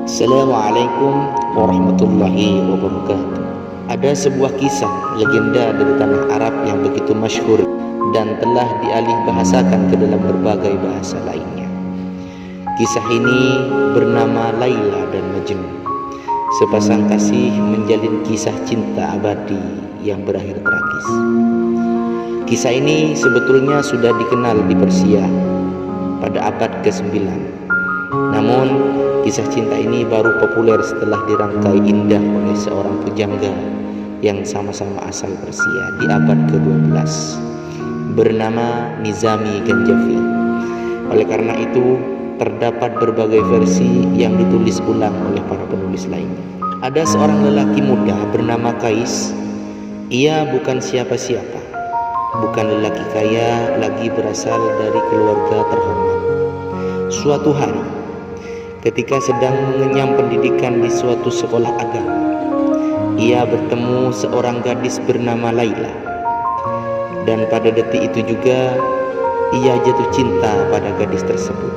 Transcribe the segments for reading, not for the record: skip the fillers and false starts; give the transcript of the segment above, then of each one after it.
Assalamualaikum warahmatullahi wabarakatuh. Ada sebuah kisah legenda dari tanah Arab yang begitu masyhur dan telah dialih bahasakan ke dalam berbagai bahasa lainnya. Kisah ini bernama Laila dan Majnun. Sepasang kasih menjalin kisah cinta abadi yang berakhir tragis. Kisah ini sebetulnya sudah dikenal di Persia pada abad ke-9. Namun kisah cinta ini baru populer setelah dirangkai indah oleh seorang pujangga yang sama-sama asal Persia di abad ke-12 bernama Nizami Ganjafi. Oleh karena itu terdapat berbagai versi yang ditulis ulang oleh para penulis lainnya. Ada seorang lelaki muda bernama Kais. Ia bukan siapa-siapa, bukan lelaki kaya, lagi berasal dari keluarga terhormat. Suatu hari ketika sedang mengenyam pendidikan di suatu sekolah agama, ia bertemu seorang gadis bernama Laila. Dan pada detik itu juga ia jatuh cinta pada gadis tersebut.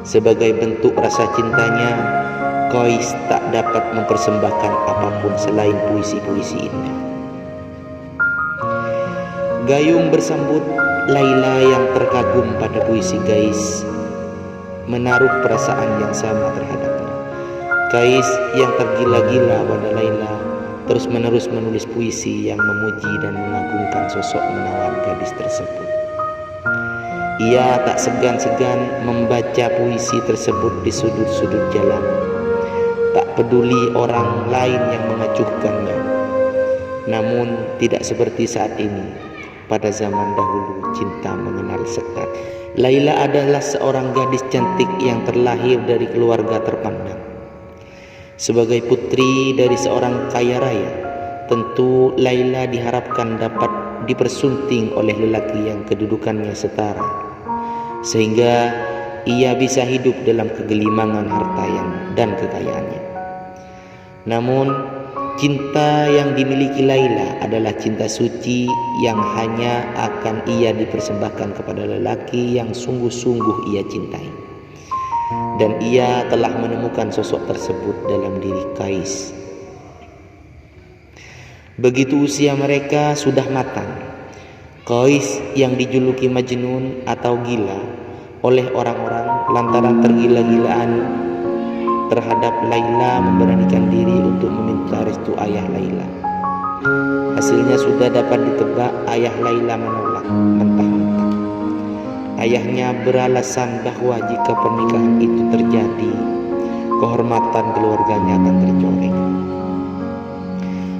Sebagai bentuk rasa cintanya, Qais tak dapat mempersembahkan apapun selain puisi-puisi indah. Gayung bersambut, Laila yang terkagum pada puisi Qais menaruh perasaan yang sama terhadapnya. Qais yang tergila-gila pada Laila terus-menerus menulis puisi yang memuji dan mengagungkan sosok menawan gadis tersebut. Ia tak segan-segan membaca puisi tersebut di sudut-sudut jalan, tak peduli orang lain yang mengacuhkannya. Namun tidak seperti saat ini. Pada zaman dahulu cinta mengenal sekat. Laila adalah seorang gadis cantik yang terlahir dari keluarga terpandang. Sebagai putri dari seorang kaya raya, tentu Laila diharapkan dapat dipersunting oleh lelaki yang kedudukannya setara, sehingga ia bisa hidup dalam kegelimangan harta dan kekayaannya. Namun cinta yang dimiliki Laila adalah cinta suci yang hanya akan ia dipersembahkan kepada lelaki yang sungguh-sungguh ia cintai. Dan ia telah menemukan sosok tersebut dalam diri Qais. Begitu usia mereka sudah matang, Qais yang dijuluki Majnun atau gila oleh orang-orang lantaran tergila-gilaan terhadap Laila memberanikan diri untuk meminta restu ayah Laila. Hasilnya sudah dapat ditebak, ayah Laila menolak mentah-mentah. Ayahnya beralasan bahwa jika pernikahan itu terjadi, kehormatan keluarganya akan tercoreng.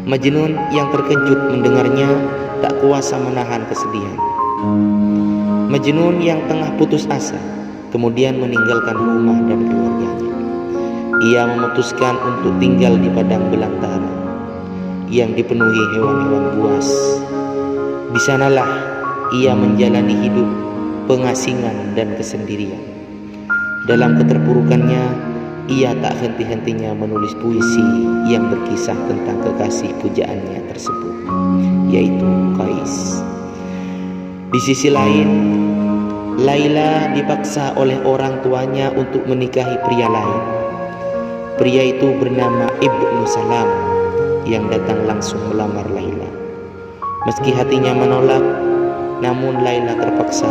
Majnun yang terkejut mendengarnya tak kuasa menahan kesedihan. Majnun yang tengah putus asa kemudian meninggalkan rumah dan keluarganya. Ia memutuskan untuk tinggal di padang belantara yang dipenuhi hewan-hewan buas. Di sanalah ia menjalani hidup pengasingan dan kesendirian. Dalam keterpurukannya, ia tak henti-hentinya menulis puisi yang berkisah tentang kekasih pujaannya tersebut, yaitu Qais. Di sisi lain, Laila dipaksa oleh orang tuanya untuk menikahi pria lain. Pria itu bernama Ibnu Salam yang datang langsung melamar Laila. Meski hatinya menolak, namun Laila terpaksa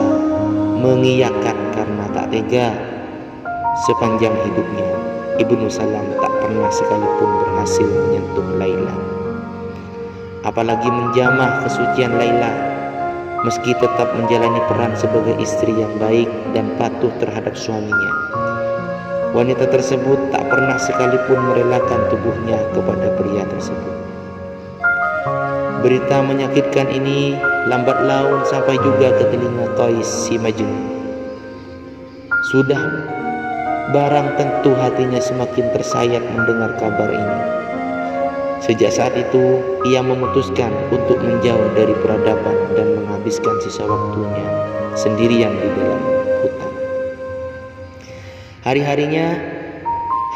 mengiyakan karena tak tega. Sepanjang hidupnya, Ibnu Salam tak pernah sekalipun berhasil menyentuh Laila, apalagi menjamah kesucian Laila. Meski tetap menjalani peran sebagai istri yang baik dan patuh terhadap suaminya, wanita tersebut tak pernah sekalipun merelakan tubuhnya kepada pria tersebut. Berita menyakitkan ini lambat laun sampai juga ke telinga Qais si Majnun. Sudah barang tentu hatinya semakin tersayat mendengar kabar ini. Sejak saat itu ia memutuskan untuk menjauh dari peradaban dan menghabiskan sisa waktunya sendirian di dalam hutan. Hari-harinya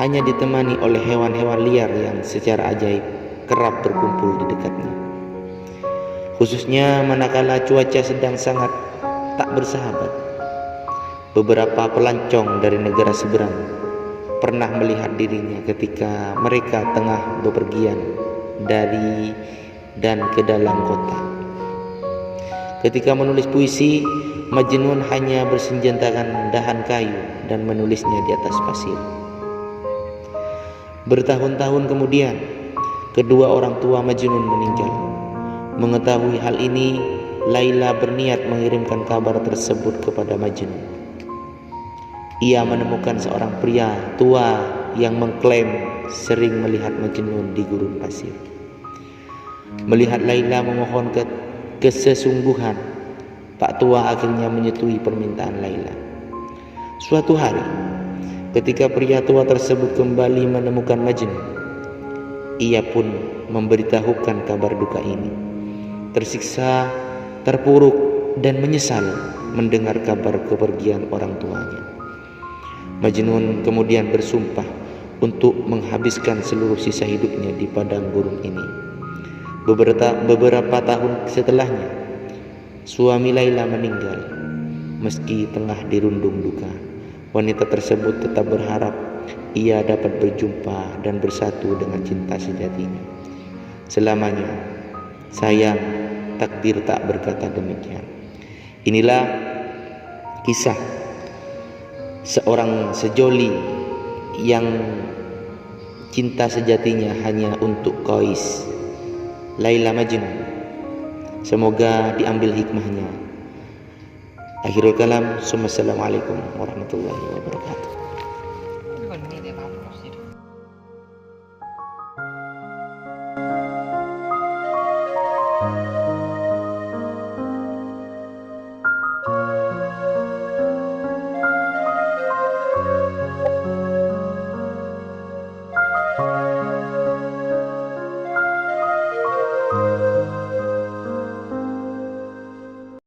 hanya ditemani oleh hewan-hewan liar yang secara ajaib kerap berkumpul di dekatnya. Khususnya manakala cuaca sedang sangat tak bersahabat. Beberapa pelancong dari negara seberang pernah melihat dirinya ketika mereka tengah bepergian dari dan ke dalam kota. Ketika menulis puisi, Majnun hanya bersenjatakan dahan kayu dan menulisnya di atas pasir. Bertahun-tahun kemudian, kedua orang tua Majnun meninggal. Mengetahui hal ini, Laila berniat mengirimkan kabar tersebut kepada Majnun. Ia menemukan seorang pria tua yang mengklaim sering melihat Majnun di gurun pasir. Melihat Laila memohon kesesungguhan, Pak Tua akhirnya menyetujui permintaan Laila. Suatu hari, ketika pria tua tersebut kembali menemukan Majnun, ia pun memberitahukan kabar duka ini. Tersiksa, terpuruk, dan menyesal mendengar kabar kepergian orang tuanya. Majnun kemudian bersumpah untuk menghabiskan seluruh sisa hidupnya di padang gurun ini. Beberapa tahun setelahnya, suami Laila meninggal. Meski tengah dirundung duka, wanita tersebut tetap berharap ia dapat berjumpa dan bersatu dengan cinta sejatinya selamanya. Sayang, takdir tak berkata demikian. Inilah kisah seorang sejoli yang cinta sejatinya hanya untuk Qais, Laila Majnun. Semoga diambil hikmahnya. Akhirul kalam. Assalamualaikum warahmatullahi wabarakatuh.